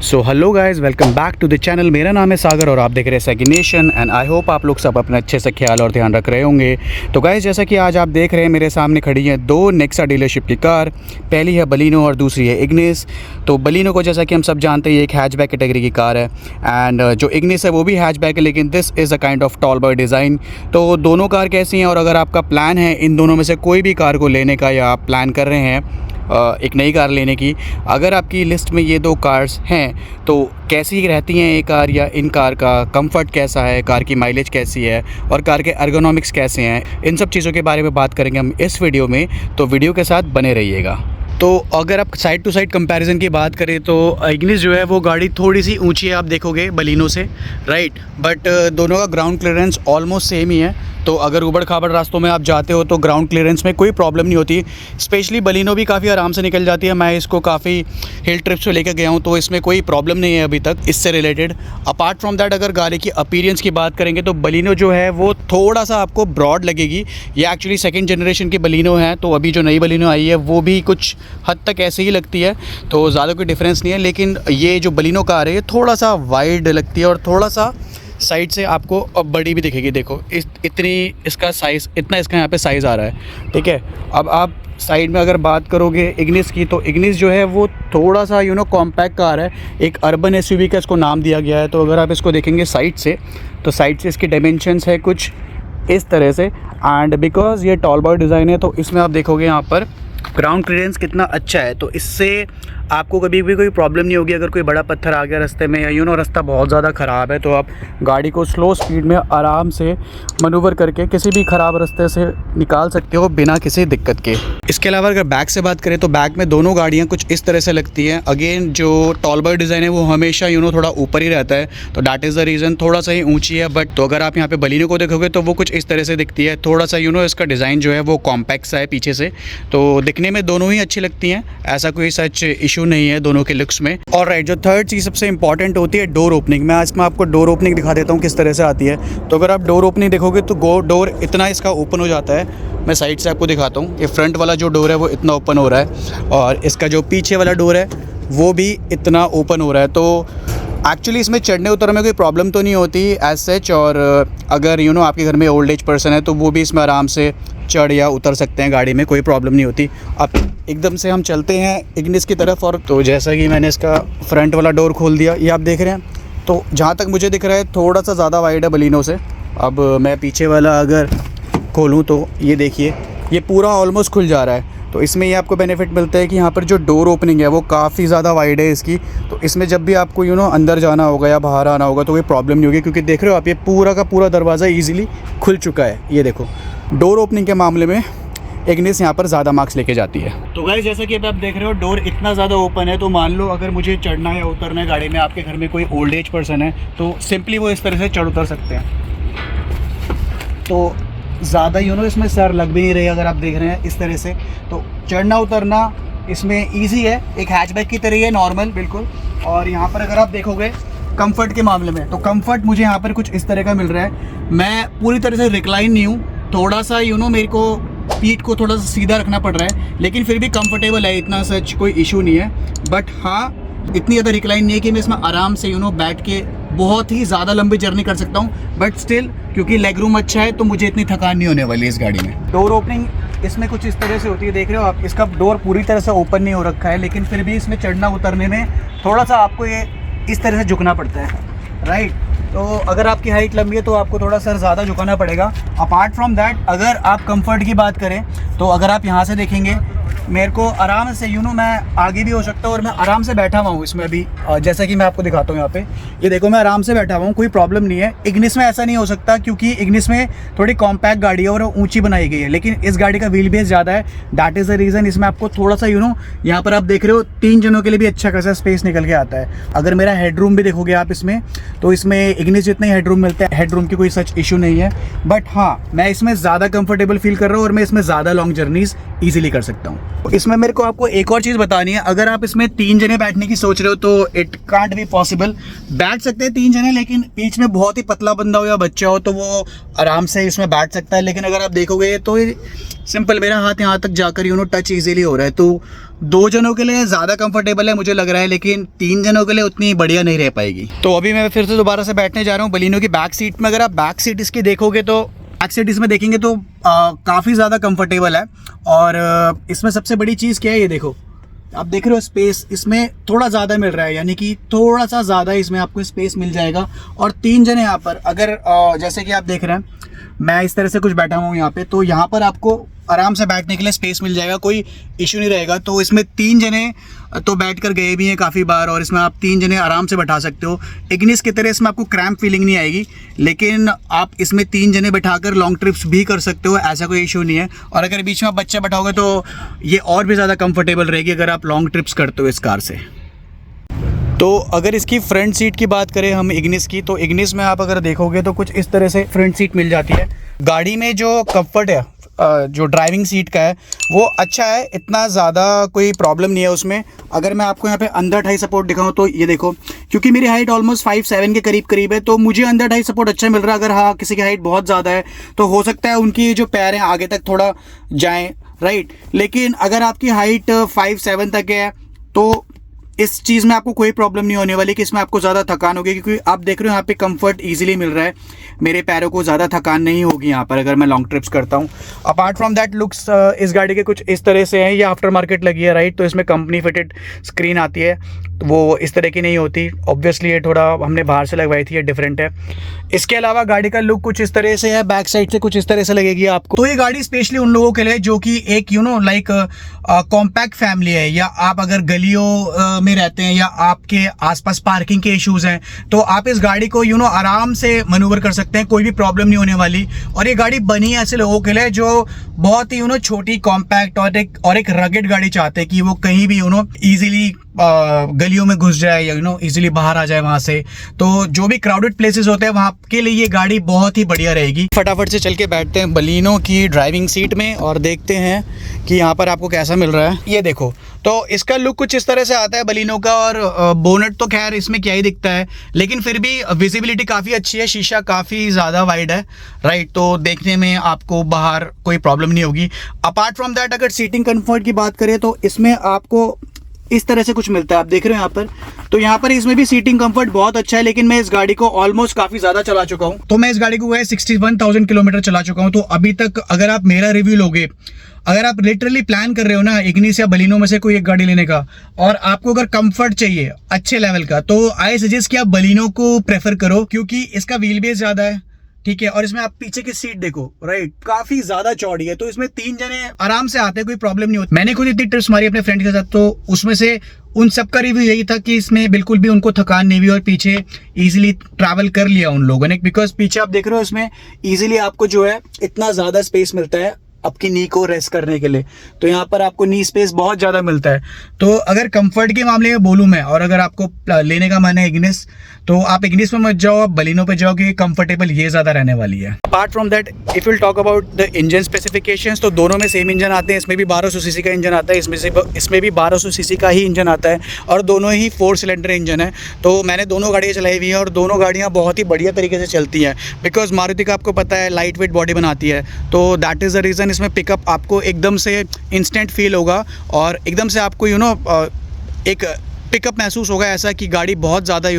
So hello guys, welcome back to the channel. मेरा नाम है सागर और आप देख रहे हैं सेगिनेशन एंड आई होप आप लोग सब अपने अच्छे से ख्याल और ध्यान रख रहे होंगे। तो गाइस, जैसा कि आज आप देख रहे हैं मेरे सामने खड़ी हैं दो नेक्सा डीलरशिप की कार। पहली है बलिनो और दूसरी है इग्निस। तो बलिनो को जैसा कि हम सब जानते हैं ये एक हैचबैक कैटेगरी की कार है एंड जो इग्निस है वो भी हैचबैक है, लेकिन this is a kind of tall boy design. तो दोनों कार कैसी हैं और अगर आपका प्लान है इन दोनों में से कोई भी कार को लेने का या आप प्लान कर रहे हैं एक नई कार लेने की, अगर आपकी लिस्ट में ये दो कार्स हैं तो कैसी रहती हैं ये कार, या इन कार का कंफर्ट कैसा है, कार की माइलेज कैसी है और कार के एर्गोनॉमिक्स कैसे हैं, इन सब चीज़ों के बारे में बात करेंगे हम इस वीडियो में। तो वीडियो के साथ बने रहिएगा। तो अगर आप साइड टू साइड कंपैरिजन की बात करें तो इग्निस जो है वो गाड़ी थोड़ी सी ऊंची है, आप देखोगे बलिनो से, राइट, बट दोनों का ग्राउंड क्लियरेंस ऑलमोस्ट सेम ही है। तो अगर उबड़ खाबड़ रास्तों में आप जाते हो तो ग्राउंड क्लियरेंस में कोई प्रॉब्लम नहीं होती। स्पेशली बलिनो भी काफ़ी आराम से निकल जाती है। मैं इसको काफ़ी हिल ट्रिप्स पे लेकर गया हूँ तो इसमें कोई प्रॉब्लम नहीं है अभी तक इससे रिलेटेड। अपार्ट फ्रॉम दैट, अगर गाड़ी की अपीयरेंस की बात करेंगे तो बलिनो जो है वो थोड़ा सा आपको ब्रॉड लगेगी। ये एक्चुअली सेकेंड जनरेशन की बलिनो है, तो अभी जो नई बलिनो आई है वो भी कुछ हद तक ऐसे ही लगती है, तो ज़्यादा कोई डिफरेंस नहीं है। लेकिन ये जो बलिनो कार है ये थोड़ा सा वाइड लगती है और थोड़ा सा साइड से आपको अब बड़ी भी दिखेगी। देखो इतनी इसका साइज़, इतना इसका यहाँ पे साइज़ आ रहा है, ठीक है। अब आप साइड में अगर बात करोगे इग्निस की, तो इग्निस जो है वो थोड़ा सा कॉम्पैक्ट कार है, एक अर्बन एसयूवी का इसको नाम दिया गया है। तो अगर आप इसको देखेंगे साइड से, तो साइड से इसकी डायमेंशंस है कुछ इस तरह से। एंड बिकॉज ये टॉल बॉय डिज़ाइन है तो इसमें आप देखोगे यहाँ पर ग्राउंड क्लियरेंस कितना अच्छा है, तो इससे आपको कभी भी कोई प्रॉब्लम नहीं होगी। अगर कोई बड़ा पत्थर आ गया रास्ते में या रास्ता बहुत ज़्यादा ख़राब है तो आप गाड़ी को स्लो स्पीड में आराम से मनूवर करके किसी भी ख़राब रास्ते से निकाल सकते हो बिना किसी दिक्कत के। इसके अलावा अगर बैक से बात करें तो बैक में दोनों गाड़ियाँ कुछ इस तरह से लगती हैं। अगेन जो टॉल बॉय डिज़ाइन है वो हमेशा थोड़ा ऊपर ही रहता है, तो डैट इज़ द रीज़न थोड़ा सा ही ऊँची है। बट तो अगर आप यहाँ पे बलिनो को देखोगे तो वो कुछ इस तरह से दिखती है, थोड़ा सा इसका डिज़ाइन जो है वो कॉम्पैक्ट सा है पीछे से। तो दिखने में दोनों ही अच्छी लगती हैं, ऐसा कोई सच इशू नहीं है दोनों के लुक्स में। और राइट, जो थर्ड चीज़ सबसे इंपॉर्टेंट होती है डोर ओपनिंग। मैं आज मैं आपको डोर ओपनिंग दिखा देता हूँ किस तरह से आती है। तो अगर आप डोर ओपनिंग देखोगे तो डोर इतना इसका ओपन हो जाता है। मैं साइड से आपको दिखाता हूँ, ये फ्रंट वाला जो डोर है वो इतना ओपन हो रहा है और इसका जो पीछे वाला डोर है वो भी इतना ओपन हो रहा है। तो एक्चुअली इसमें चढ़ने उतरने में कोई प्रॉब्लम तो नहीं होती एज सच। और अगर आपके घर में ओल्ड एज पर्सन है तो वो भी इसमें आराम से चढ़ या उतर सकते हैं, गाड़ी में कोई प्रॉब्लम नहीं होती। अब एकदम से हम चलते हैं इग्निस की तरफ। और तो जैसा कि मैंने इसका फ्रंट वाला डोर खोल दिया, ये आप देख रहे हैं, तो जहाँ तक मुझे दिख रहा है थोड़ा सा ज़्यादा वाइड है बलिनो से। अब मैं पीछे वाला अगर खोलूँ तो ये देखिए, ये पूरा ऑलमोस्ट खुल जा रहा है। तो इसमें ये आपको बेनिफिट मिलता है कि यहाँ पर जो डोर ओपनिंग है वो काफ़ी ज़्यादा वाइड है इसकी। तो इसमें जब भी आपको अंदर जाना होगा या बाहर आना होगा तो कोई प्रॉब्लम नहीं होगी, क्योंकि देख रहे हो आप ये पूरा का पूरा दरवाज़ा ईजिली खुल चुका है। ये देखो, डोर ओपनिंग के मामले में इग्निस यहाँ पर ज़्यादा मार्क्स लेके जाती है। तो गाइस, जैसा कि अब आप देख रहे हो डोर इतना ज़्यादा ओपन है, तो मान लो अगर मुझे चढ़ना या उतरना है गाड़ी में, आपके घर में कोई ओल्ड एज पर्सन है तो सिंपली वो इस तरह से चढ़ उतर सकते हैं। तो ज़्यादा इसमें सर लग भी नहीं रही, अगर आप देख रहे हैं इस तरह से। तो चढ़ना उतरना इसमें ईजी है, एक हैचबैक की तरह है, नॉर्मल बिल्कुल। और यहाँ पर अगर आप देखोगे कंफर्ट के मामले में, तो कंफर्ट मुझे यहाँ पर कुछ इस तरह का मिल रहा है। मैं पूरी तरह से रिक्लाइन नहीं हूँ, थोड़ा सा मेरे को पीठ को थोड़ा सा सीधा रखना पड़ रहा है, लेकिन फिर भी कंफर्टेबल है, इतना सच कोई इशू नहीं है। बट हाँ, इतनी ज़्यादा रिक्लाइन नहीं है कि मैं इसमें आराम से बैठ के बहुत ही ज़्यादा लंबी जर्नी कर सकता हूँ। बट स्टिल, क्योंकि लेग रूम अच्छा है तो मुझे इतनी थकान नहीं होने वाली इस गाड़ी में। डोर ओपनिंग इसमें कुछ इस तरह से होती है, देख रहे हो आप, इसका डोर पूरी तरह से ओपन नहीं हो रखा है, लेकिन फिर भी इसमें चढ़ना उतरने में थोड़ा सा आपको ये इस तरह से झुकना पड़ता है, राइट। तो अगर आपकी हाइट लंबी है तो आपको थोड़ा सर ज़्यादा झुकाना पड़ेगा। अपार्ट फ्रॉम दैट, अगर आप कंफर्ट की बात करें तो अगर आप यहाँ से देखेंगे मेरे को आराम से मैं आगे भी हो सकता हूँ और मैं आराम से बैठा हुआ हूँ इसमें अभी। जैसा कि मैं आपको दिखाता हूँ यहाँ पे, ये देखो मैं आराम से बैठा हुआ हूँ, कोई प्रॉब्लम नहीं है। इग्निस में ऐसा नहीं हो सकता क्योंकि इग्निस में थोड़ी कॉम्पैक्ट गाड़ी है और ऊंची बनाई गई है, लेकिन इस गाड़ी का व्हील बेस ज़्यादा है। दैट इज़ द रीज़न इसमें आपको थोड़ा सा यहाँ पर आप देख रहे हो 3 जनों के लिए भी अच्छा खासा स्पेस निकल के आता है। अगर मेरा हेडरूम भी देखोगे आप इसमें, तो इसमें इग्निस जितना ही हेडरूम मिलता है, हेडरूम की कोई सच इशू नहीं है। बट हाँ, मैं इसमें ज़्यादा कंफर्टेबल फील कर रहा हूँ और मैं इसमें ज़्यादा लॉन्ग जर्नीज़ ईजिली कर सकता हूँ। इसमें मेरे को आपको एक और चीज़ बतानी है, अगर आप इसमें 3 जने बैठने की सोच रहे हो तो इट कांट बी पॉसिबल। बैठ सकते हैं 3 जने, लेकिन बीच में बहुत ही पतला बंदा हो या बच्चा हो तो वो आराम से इसमें बैठ सकता है। लेकिन अगर आप देखोगे तो सिंपल, मेरा हाथ यहाँ तक जाकर टच ईजिली हो रहा है, तो 2 जनों के लिए ज़्यादा कंफर्टेबल है मुझे लग रहा है, लेकिन 3 जनों के लिए उतनी बढ़िया नहीं रह पाएगी। तो अभी मैं फिर से दोबारा से बैठने जा रहा हूँ बलिनो की बैक सीट में। अगर आप बैक सीट इसकी देखोगे तो बैक सीट इसमें देखेंगे तो काफ़ी ज़्यादा कंफर्टेबल है। और इसमें सबसे बड़ी चीज़ क्या है, ये देखो, आप देख रहे हो स्पेस इसमें थोड़ा ज़्यादा मिल रहा है, यानी कि थोड़ा सा ज़्यादा इसमें आपको स्पेस मिल जाएगा। और 3 जने यहाँ पर, अगर जैसे कि आप देख रहे हैं मैं इस तरह से कुछ बैठा हूँ यहाँ पे, तो यहाँ पर आपको आराम से बैठने के लिए स्पेस मिल जाएगा, कोई इशू नहीं रहेगा। तो इसमें 3 जने तो बैठ कर गए भी हैं काफ़ी बार, और इसमें आप 3 जने आराम से बैठा सकते हो। इग्निस की तरह इसमें आपको क्रैम्प फीलिंग नहीं आएगी, लेकिन आप इसमें 3 जने बैठाकर लॉन्ग ट्रिप्स भी कर सकते हो, ऐसा कोई इशू नहीं है। और अगर बीच में आप बच्चा बैठाओगे तो ये और भी ज़्यादा कंफर्टेबल रहेगी अगर आप लॉन्ग ट्रिप्स करते हो इस कार से। तो अगर इसकी फ्रंट सीट की बात करें हम इग्निस की, तो इग्निस में आप अगर देखोगे तो कुछ इस तरह से फ्रंट सीट मिल जाती है। गाड़ी में जो कंफर्ट है जो ड्राइविंग सीट का है वो अच्छा है, इतना ज़्यादा कोई प्रॉब्लम नहीं है उसमें। अगर मैं आपको यहाँ पे अंदर थाई सपोर्ट दिखाऊँ तो ये देखो, क्योंकि मेरी हाइट ऑलमोस्ट 5'7" के करीब है, तो मुझे अंदर थाई सपोर्ट अच्छा मिल रहा है। अगर हाँ किसी की हाइट बहुत ज़्यादा है तो हो सकता है उनकी जो पैर हैं आगे तक थोड़ा जाएँ, राइट। लेकिन अगर आपकी हाइट 5'7" तक है तो इस चीज़ में आपको कोई प्रॉब्लम नहीं होने वाली कि इसमें आपको ज़्यादा थकान होगी, क्योंकि आप देख रहे हो यहाँ पे कंफर्ट इजीली मिल रहा है, मेरे पैरों को ज़्यादा थकान नहीं होगी यहाँ पर अगर मैं लॉन्ग ट्रिप्स करता हूँ। अपार्ट फ्रॉम दैट लुक्स इस गाड़ी के कुछ इस तरह से हैं, ये आफ्टर मार्केट लगी है, राइट। तो इसमें कंपनी फिटेड स्क्रीन आती है, तो वो इस तरह की नहीं होती, ऑब्वियसली ये थोड़ा हमने बाहर से लगवाई थी, ये डिफरेंट है। इसके अलावा गाड़ी का लुक कुछ इस तरह से है, बैक साइड से कुछ इस तरह से लगेगी आपको। तो ये गाड़ी स्पेशली उन लोगों के लिए जो कि एक लाइक कॉम्पैक्ट फैमिली है, या आप अगर गलियों में रहते हैं या आपके आसपास पार्किंग के इश्यूज हैं, तो आप इस गाड़ी को आराम से मनूवर कर सकते हैं, कोई भी प्रॉब्लम नहीं होने वाली। और ये गाड़ी बनी है ऐसे लोगों के लिए जो बहुत ही छोटी, कॉम्पैक्ट और एक रगेड गाड़ी चाहते हैं कि वो कहीं भी ईजिली गलियों में घुस जाए या इजीली बाहर आ जाए वहां से। तो जो भी क्राउडेड प्लेसेस होते हैं वहां के लिए ये गाड़ी बहुत ही बढ़िया रहेगी। फटाफट से चल के बैठते हैं बलिनो की ड्राइविंग सीट में और देखते हैं कि यहाँ पर आपको कैसा मिल रहा है। ये देखो, तो इसका लुक कुछ इस तरह से आता है बलिनो का, और बोनट तो खैर इसमें क्या ही दिखता है, लेकिन फिर भी विजिबिलिटी काफ़ी अच्छी है, शीशा काफ़ी ज़्यादा वाइड है, राइट। तो देखने में आपको बाहर कोई प्रॉब्लम नहीं होगी। अपार्ट फ्रॉम दैट अगर सीटिंग कंफर्ट की बात करें तो इसमें आपको इस तरह से कुछ मिलता है, आप देख रहे हो यहाँ पर। तो यहाँ पर इसमें भी सीटिंग कंफर्ट बहुत अच्छा है, लेकिन मैं इस गाड़ी को ऑलमोस्ट काफ़ी ज़्यादा चला चुका हूँ। तो मैं इस गाड़ी को 61,000 किलोमीटर चला चुका हूँ। तो अभी तक अगर आप मेरा रिव्यू लोगे, अगर आप लिटरली प्लान कर रहे हो ना इग्निस या बलिनो में से कोई एक गाड़ी लेने का, और आपको अगर कंफर्ट चाहिए अच्छे लेवल का, तो आई सजेस्ट कि आप बलिनो को प्रेफर करो, क्योंकि इसका व्हील बेस ज़्यादा है, ठीक है। और इसमें आप पीछे की सीट देखो, राइट, काफी ज्यादा चौड़ी है, तो इसमें 3 जने आराम से आते हैं, कोई प्रॉब्लम नहीं होती। मैंने खुद इतनी ट्रिप्स मारी अपने फ्रेंड के साथ, तो उसमें से उन सब का रिव्यू यही था कि इसमें बिल्कुल भी उनको थकान नहीं हुई और पीछे इजीली ट्रैवल कर लिया उन लोगों ने, बिकॉज पीछे आप देख रहे हो इसमें इजीली आपको जो है इतना ज्यादा स्पेस मिलता है आपकी नी को रेस्ट करने के लिए। तो यहाँ पर आपको नी स्पेस बहुत ज़्यादा मिलता है। तो अगर कंफर्ट के मामले में बोलूँ मैं, और अगर आपको लेने का मन है इग्निस, तो आप इग्निस में मत जाओ, आप बलिनो पे जाओ, क्योंकि कंफर्टेबल ये ज़्यादा रहने वाली है। Apart from that if will talk about the engine specifications, तो दोनों में सेम इंजन आते हैं। इसमें भी 1200 सीसी का इंजन आता है, इसमें भी 1200 सीसी का ही इंजन आता है, और दोनों ही 4 सिलेंडर इंजन है। तो मैंने दोनों गाड़ियाँ चलाई हुई हैं और दोनों गाड़ियाँ बहुत ही बढ़िया तरीके से चलती हैं, बिकॉज मारुति का आपको पता है लाइट वेट बॉडी बनाती है, तो दैट इज़ द रीज़न इसमें पिकअप आपको एकदम से इंस्टेंट फील होगा, और एकदम से आपको एक पिकअप महसूस होगा, ऐसा कि गाड़ी बहुत ज़्यादा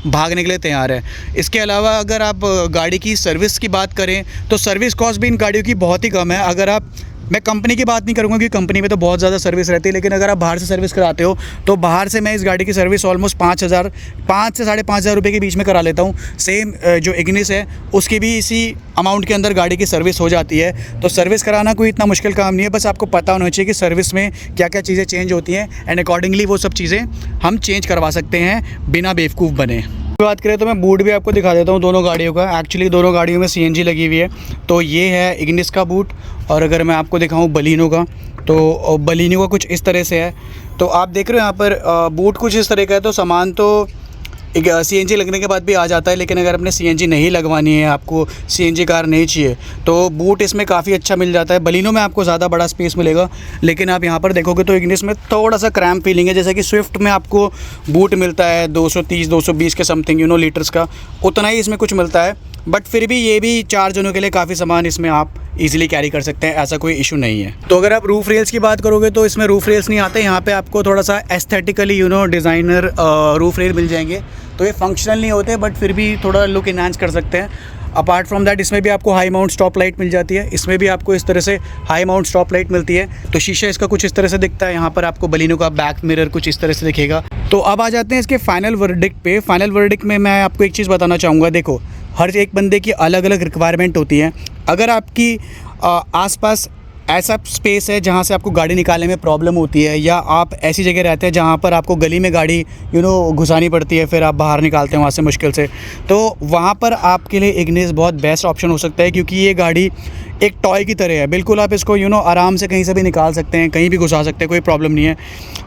भागने के लिए तैयार है। इसके अलावा अगर आप गाड़ी की सर्विस की बात करें तो सर्विस कॉस्ट भी इन गाड़ियों की बहुत ही कम है। अगर आप, मैं कंपनी की बात नहीं करूँगा क्योंकि कंपनी में तो बहुत ज़्यादा सर्विस रहती है, लेकिन अगर आप बाहर से सर्विस कराते हो तो बाहर से मैं इस गाड़ी की सर्विस ऑलमोस्ट 5 से 5,500 रुपये के बीच में करा लेता हूँ। सेम जो इग्निस है उसकी भी इसी अमाउंट के अंदर गाड़ी की सर्विस हो जाती है। तो सर्विस कराना कोई इतना मुश्किल काम नहीं है, बस आपको पता होना चाहिए कि सर्विस में क्या क्या चीज़ें चेंज होती हैं, एंड अकॉर्डिंगली वो सब चीज़ें हम चेंज करवा सकते हैं बिना बेवकूफ़ बने। बात करें तो मैं बूट भी आपको दिखा देता हूँ दोनों गाड़ियों का। एक्चुअली दोनों गाड़ियों में CNG लगी हुई है। तो ये है इग्निस का बूट, और अगर मैं आपको दिखाऊँ बलिनो का, तो बलिनो का कुछ इस तरह से है। तो आप देख रहे हो यहाँ पर बूट कुछ इस तरह का है। तो सामान तो एक CNG लगने के बाद भी आ जाता है, लेकिन अगर आपने CNG नहीं लगवानी है, आपको CNG कार नहीं चाहिए, तो बूट इसमें काफ़ी अच्छा मिल जाता है। बलिनो में आपको ज़्यादा बड़ा स्पेस मिलेगा, लेकिन आप यहाँ पर देखोगे तो इग्निस में थोड़ा सा क्रैम्प फीलिंग है। जैसे कि स्विफ्ट में आपको बूट मिलता है 230-220 के समथिंग लीटर्स का, उतना ही इसमें कुछ मिलता है। बट फिर भी ये भी 4 जनों के लिए काफ़ी सामान इसमें आप इजीली कैरी कर सकते हैं, ऐसा कोई इशू नहीं है। तो अगर आप रूफ रेल्स की बात करोगे तो इसमें रूफ रेल्स नहीं आते। यहाँ पे आपको थोड़ा सा aesthetically designer roof rail mill जाएंगे। तो ये फंक्शनल नहीं होते, बट फिर भी थोड़ा लुक इन्हांस कर सकते हैं। अपार्ट फ्रॉम दैट इसमें भी आपको हाई माउंट स्टॉप लाइट मिल जाती है। इसमें भी आपको इस तरह से हाई माउंट स्टॉप लाइट मिलती है। तो शीशा इसका कुछ इस तरह से दिखता है। यहाँ पर आपको बलिनो का बैक मिरर कुछ इस तरह से दिखेगा। तो अब आ जाते हैं इसके फाइनल वर्डिक्ट पे। फाइनल वर्डिक्ट में मैं आपको एक चीज़ बताना चाहूँगा। देखो, हर एक बंदे की अलग अलग रिक्वायरमेंट होती है। अगर आपकी आसपास ऐसा स्पेस है जहाँ से आपको गाड़ी निकालने में प्रॉब्लम होती है, या आप ऐसी जगह रहते हैं जहाँ पर आपको गली में गाड़ी घुसानी पड़ती है, फिर आप बाहर निकालते हैं वहाँ से मुश्किल से, तो वहाँ पर आपके लिए इग्निस बहुत बेस्ट ऑप्शन हो सकता है। क्योंकि ये गाड़ी एक टॉय की तरह है। बिल्कुल आप इसको आराम से कहीं से भी निकाल सकते हैं, कहीं भी घुसा सकते हैं, कोई प्रॉब्लम नहीं है।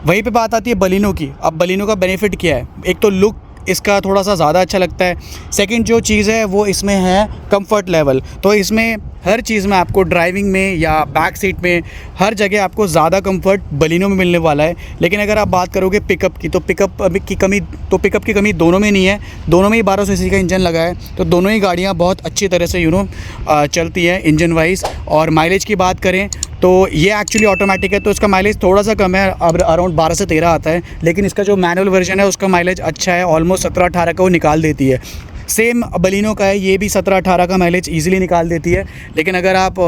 वहीं पे बात आती है बलिनो की। अब बलिनो का बेनिफिट क्या है? एक तो लुक इसका थोड़ा सा ज़्यादा अच्छा लगता है। सेकंड जो चीज़ है वो इसमें है कंफर्ट लेवल। तो इसमें हर चीज़ में आपको ड्राइविंग में या बैक सीट में हर जगह आपको ज़्यादा कंफर्ट बलिनो में मिलने वाला है। लेकिन अगर आप बात करोगे पिकअप की, तो पिकअप की कमी दोनों में नहीं है। दोनों में ही 1200 सीसी का इंजन लगा है, तो दोनों ही गाड़ियाँ बहुत अच्छी तरह से चलती है इंजन वाइज। और माइलेज की बात करें तो ये एक्चुअली ऑटोमेटिक है, तो इसका माइलेज थोड़ा सा कम है, अब अराउंड 12 से 13 आता है। लेकिन इसका जो मैनुअल वर्जन है उसका माइलेज अच्छा है, ऑलमोस्ट 17-18 का वो निकाल देती है। सेम बलिनो का है, ये भी 17-18 का माइलेज ईजिली निकाल देती है। लेकिन अगर आप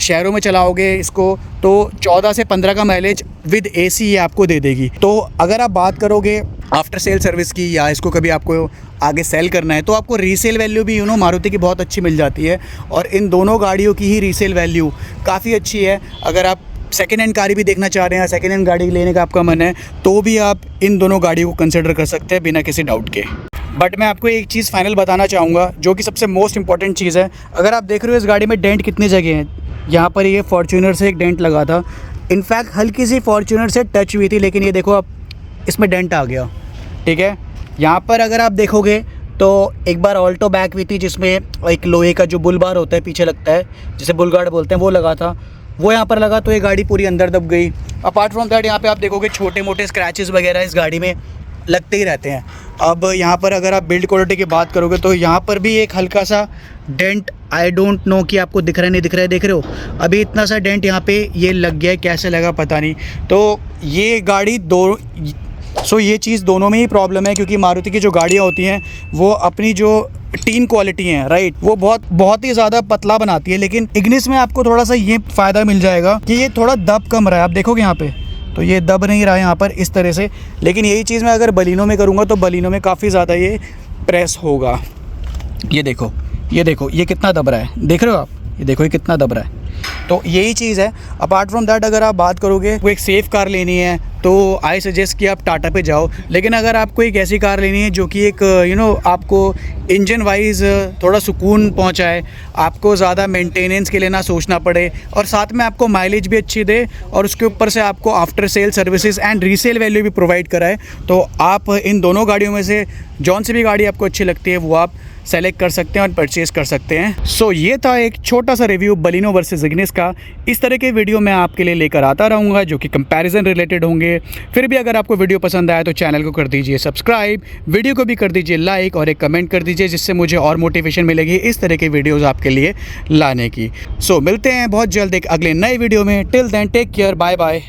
शहरों में चलाओगे इसको तो 14 से 15 का माइलेज विद AC ये आपको दे देगी। तो अगर आप बात करोगे आफ्टर सेल सर्विस की, या इसको कभी आपको आगे सेल करना है, तो आपको रीसेल वैल्यू भी मारुति की बहुत अच्छी मिल जाती है। और इन दोनों गाड़ियों की ही रीसेल वैल्यू काफ़ी अच्छी है। अगर आप सेकेंड हैंड कार भी देखना चाह रहे हैं, सेकेंड हैंड गाड़ी लेने का आपका मन है, तो भी आप इन दोनों गाड़ियों को कंसिडर कर सकते हैं बिना किसी डाउट के। बट मैं आपको एक चीज़ फाइनल बताना चाहूँगा, जो कि सबसे मोस्ट इंपॉर्टेंट चीज़ है। अगर आप देख रहे हो इस गाड़ी में डेंट कितनी जगह हैं, यहाँ पर ये फॉर्च्यूनर से एक डेंट लगा था। इनफैक्ट हल्की सी फॉर्च्यूनर से टच हुई थी, लेकिन ये देखो अब इसमें डेंट आ गया। ठीक है, यहाँ पर अगर आप देखोगे तो एक बार ऑल्टो बैक हुई थी, जिसमें एक लोहे का जो बुल बार होता है पीछे लगता है, जिसे बुल गार्ड बोलते हैं, वो लगा था। वो यहाँ पर लगा तो ये गाड़ी पूरी अंदर दब गई। अपार्ट फ्रॉम दैट यहाँ पे आप देखोगे छोटे मोटे स्क्रैचेस वगैरह इस गाड़ी में लगते ही रहते हैं। अब यहाँ पर अगर आप बिल्ड क्वालिटी की बात करोगे तो यहाँ पर भी एक हल्का सा डेंट, आई डोंट नो कि आपको दिख रहा है नहीं दिख रहा है, देख रहे हो अभी इतना सा डेंट यहाँ पे ये लग गया है, कैसे लगा पता नहीं। तो ये गाड़ी ये चीज़ दोनों में ही प्रॉब्लम है, क्योंकि मारुति की जो गाड़ियाँ होती हैं वो अपनी जो टीन क्वालिटी है, राइट, वो बहुत ही ज़्यादा पतला बनाती है। लेकिन इग्निस में आपको थोड़ा सा ये फ़ायदा मिल जाएगा कि ये थोड़ा दब कम रहा है। आप देखोगे यहाँ पे तो ये दब नहीं रहा है यहाँ पर इस तरह से। लेकिन यही चीज़ मैं अगर बलिनो में करूँगा तो बलिनो में काफ़ी ज़्यादा ये प्रेस होगा। ये देखो ये कितना दब रहा है, देख रहे हो आप, ये देखो ये कितना दब रहा है। तो यही चीज़ है। अपार्ट फ्रॉम दैट अगर आप बात करोगे वो एक सेफ़ कार लेनी है तो आई सजेस्ट कि आप टाटा पे जाओ। लेकिन अगर आपको एक ऐसी कार लेनी है जो कि एक आपको इंजन वाइज थोड़ा सुकून पहुंचाए, आपको ज़्यादा मेंटेनेंस के लिए ना सोचना पड़े, और साथ में आपको माइलेज भी अच्छी दे, और उसके ऊपर से आपको after sale services and resale value भी प्रोवाइड कराए, तो आप इन दोनों गाड़ियों में से जौन सी भी गाड़ी आपको अच्छी लगती है वो आप सेलेक्ट कर सकते हैं और परचेज़ कर सकते हैं। सो ये था एक छोटा सा रिव्यू बलिनो वर्सेस इग्निस का। इस तरह के वीडियो मैं आपके लिए लेकर आता रहूँगा जो कि कंपैरिजन रिलेटेड होंगे। फिर भी अगर आपको वीडियो पसंद आया तो चैनल को कर दीजिए सब्सक्राइब, वीडियो को भी कर दीजिए लाइक, और एक कमेंट कर दीजिए, जिससे मुझे और मोटिवेशन मिलेगी इस तरह के वीडियोज़ आपके लिए लाने की। सो मिलते हैं बहुत जल्द एक अगले नए वीडियो में। Till then take care, bye bye.